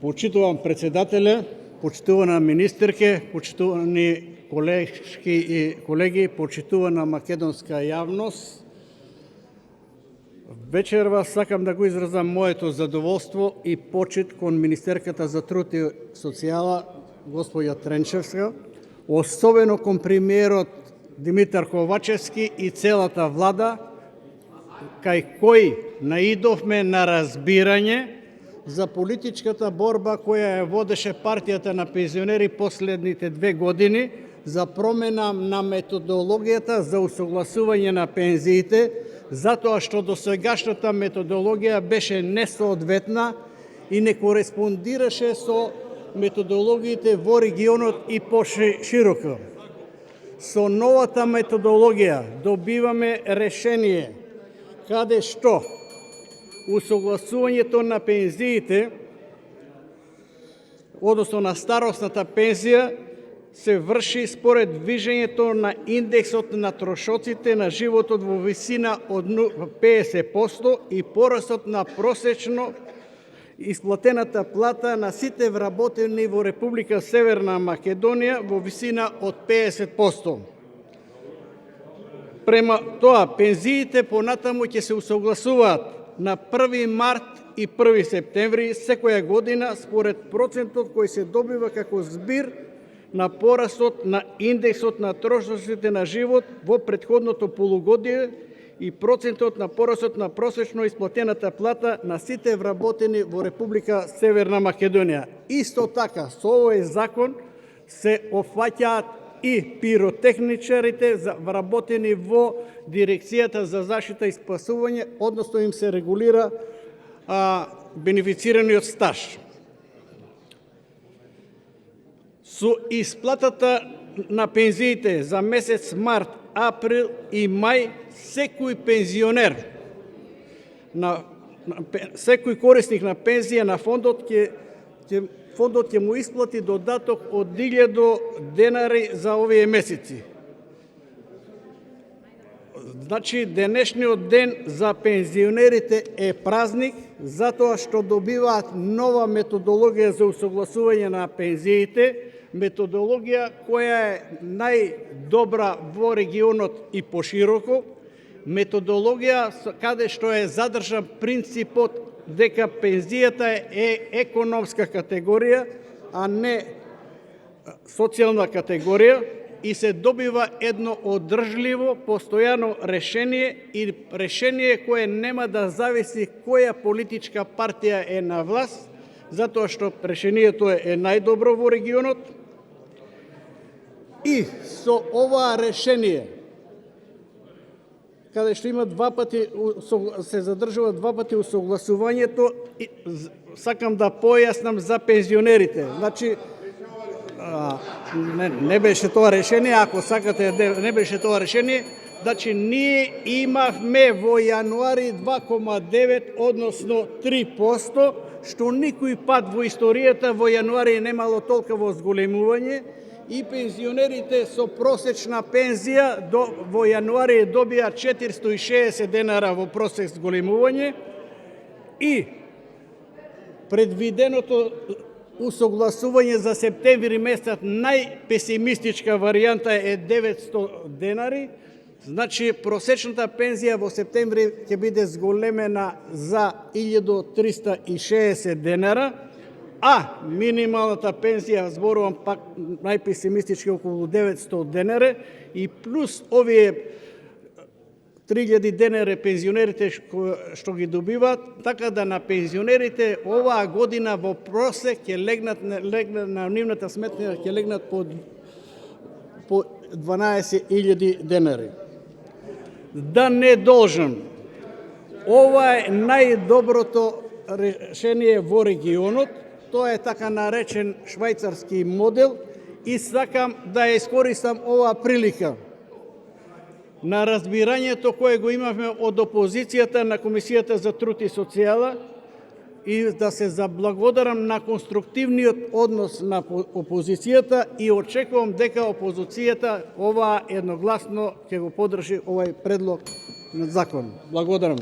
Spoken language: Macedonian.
Почитувам председателя, почитувана министерке, почитувани колешки и колеги, почитувана македонска јавност. Вечерва сакам да го изразам моето задоволство и почит кон министерката за труд и социјала, господја Тренчевска, особено кон премиерот Димитар Ковачевски и целата влада, кај кој наидовме на разбирање за политичката борба која ја водеше партијата на пензионери последните 2 години за промена на методологијата за усогласување на пензиите, затоа што досегашната методологија беше несоодветна и не кореспондираше со методологиите во регионот и пошироко. Со новата методологија добиваме решение каде што усогласувањето на пензиите, односно на старосната пензија, се врши според движењето на индексот на трошоците на животот во висина од 50% и порастот на просечно исплатената плата на сите вработени во Република Северна Македонија во висина од 50%. Према тоа, пензиите понатаму ќе се усогласуваат на 1 март и 1 септември секоја година според процентот кој се добива како збир на порастот на индексот на трошоците на живот во претходното полугодие и процентот на порастот на просечно исплатената плата на сите вработени во Република Северна Македонија. Исто така, со овој закон се опфаќаат и пиротехничарите вработени во Дирекцијата за заштита и спасување, односно им се регулира бенефицираниот стаж. Со исплатата на пензиите за месец март, април и мај, секој пензионер, секој корисник на пензија на фондот ќе му исплати додаток од 1000 денари за овие месеци. Значи, денешниот ден за пензионерите е празник, затоа што добиваат нова методологија за усогласување на пензиите, методологија која е најдобра во регионот и пошироко, методологија каде што е задржан принципот дека пензијата е економска категорија, а не социјална категорија, и се добива едно одржливо, постојано решение и решение кое нема да зависи која политичка партија е на власт, затоа што решението е најдобро во регионот. И со оваа решение, каде што има се задржува 2 пати усогласувањето, сакам да појаснам за пензионерите. Значи, не беше тоа решение, ако сакате не беше тоа решение, значи ние имавме во јануари 2,9, односно 3%, што никој пат во историјата во јануари немало толкова зголемување, и пензионерите со просечна пензија во јануари добија 460 денара во просек зголемување, и предвиденото усогласување за септември месец, најпесимистичка варијанта е 900 денари, значи просечната пензија во септември ќе биде зголемена за 1360 денара, а минималната пензија, зборувам пак најпесимистички, околу 900 денари, и плюс овие 3000 денари пензионерите што ги добиваат, така да на пензионерите оваа година во просек ќе легнат на нивната сметка ќе легнат по 12.000 денари. Да не должам, ова е најдоброто решение во регионот, тоа е така наречен швајцарски модел, и сакам да искористам оваа прилика на разбирањето кое го имавме од опозицијата на Комисијата за труд и социјала, и да се заблагодарам на конструктивниот однос на опозицијата, и очекувам дека опозицијата оваа едногласно ќе го поддржи овај предлог на закон. Благодарам.